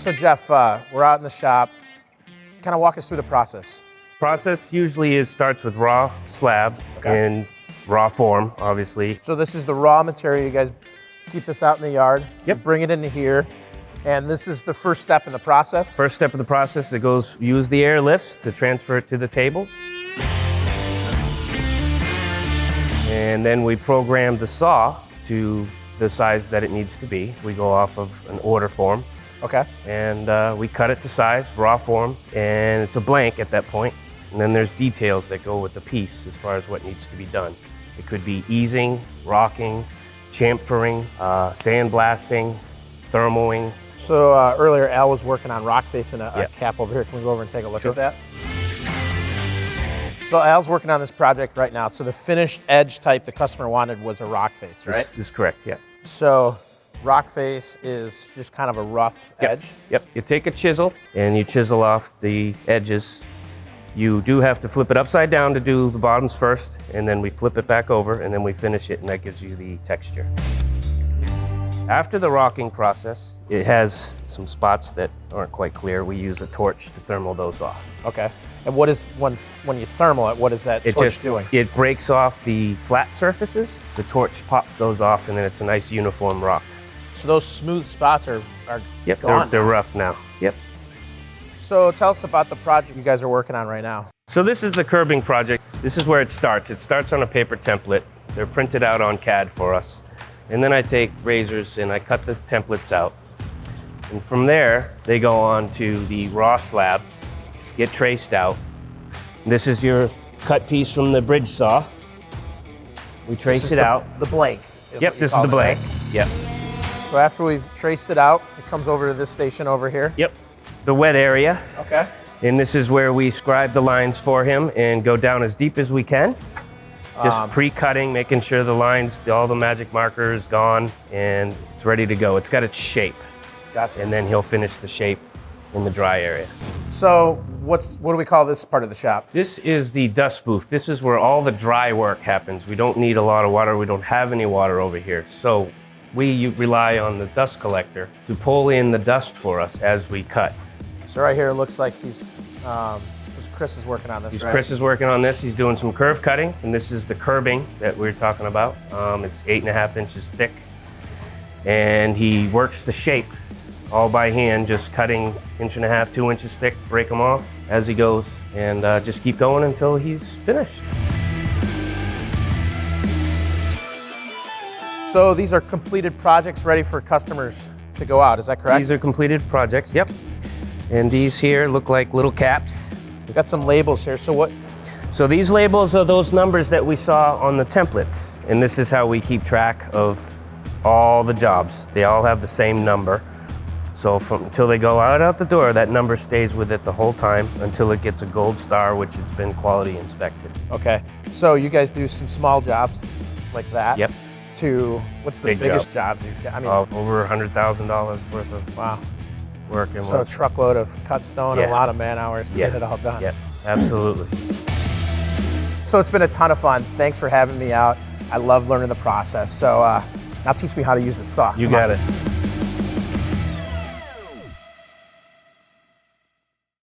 So Jeff, we're out in the shop. Kind of walk us through the process. Process usually starts with raw slab in raw form, obviously. So this is the raw material. You guys keep this out in the yard. Yep. You bring it into here. And this is the first step in the process? First step of the process, it goes, use the air lifts to transfer it to the table. And then we program the saw to the size that it needs to be. We go off of an order form. Okay. And we cut it to size, raw form, and it's a blank at that point. And then there's details that go with the piece as far as what needs to be done. It could be easing, rocking, chamfering, sandblasting, thermaling. So earlier Al was working on rock face and a cap over here. Can we go over and take a look at that? So Al's working on this project right now. So the finished edge type the customer wanted was a rock face, right? This is correct, yeah. So rock face is just kind of a rough edge? Yep, you take a chisel and you chisel off the edges. You do have to flip it upside down to do the bottoms first, and then we flip it back over and then we finish it, and that gives you the texture. After the rocking process, it has some spots that aren't quite clear. We use a torch to thermal those off. Okay. And what is, when you thermal it, what is that torch doing? It breaks off the flat surfaces. The torch pops those off, and then it's a nice uniform rock. So those smooth spots are gone. They're rough now. Yep. So tell us about the project you guys are working on right now. So this is the curbing project. This is where it starts. It starts on a paper template. They're printed out on CAD for us. And then I take razors and I cut the templates out. And from there, they go on to the raw slab, get traced out. This is your cut piece from the bridge saw. We trace it out. The blank. Yep, this is the blank. Yep. So after we've traced it out, it comes over to this station over here. Yep. The wet area. Okay. And this is where we scribe the lines for him and go down as deep as we can. Just pre-cutting, making sure the lines, all the magic marker is gone, and it's ready to go. It's got its shape. Gotcha. And then he'll finish the shape in the dry area. So what do we call this part of the shop? This is the dust booth. This is where all the dry work happens. We don't need a lot of water. We don't have any water over here. So we rely on the dust collector to pull in the dust for us as we cut. So right here it looks like Chris is working on this, right? Chris is working on this. He's doing some curve cutting, and this is the curbing that we were talking about. It's 8.5 inches thick, and he works the shape all by hand, just cutting 1.5 to 2 inches thick, break them off as he goes, and just keep going until he's finished. So these are completed projects ready for customers to go out, is that correct? These are completed projects, yep. And these here look like little caps. We've got some labels here, so what? So these labels are those numbers that we saw on the templates, and this is how we keep track of all the jobs. They all have the same number. So until they go out the door, that number stays with it the whole time until it gets a gold star, which it's been quality inspected. Okay, so you guys do some small jobs like that? Yep. To, what's the biggest jobs you've got? I mean, over $100,000 worth of work. So a truckload of cut stone, a lot of man hours to get it all done. Yeah, absolutely. So it's been a ton of fun. Thanks for having me out. I love learning the process. So now teach me how to use the saw. You got it.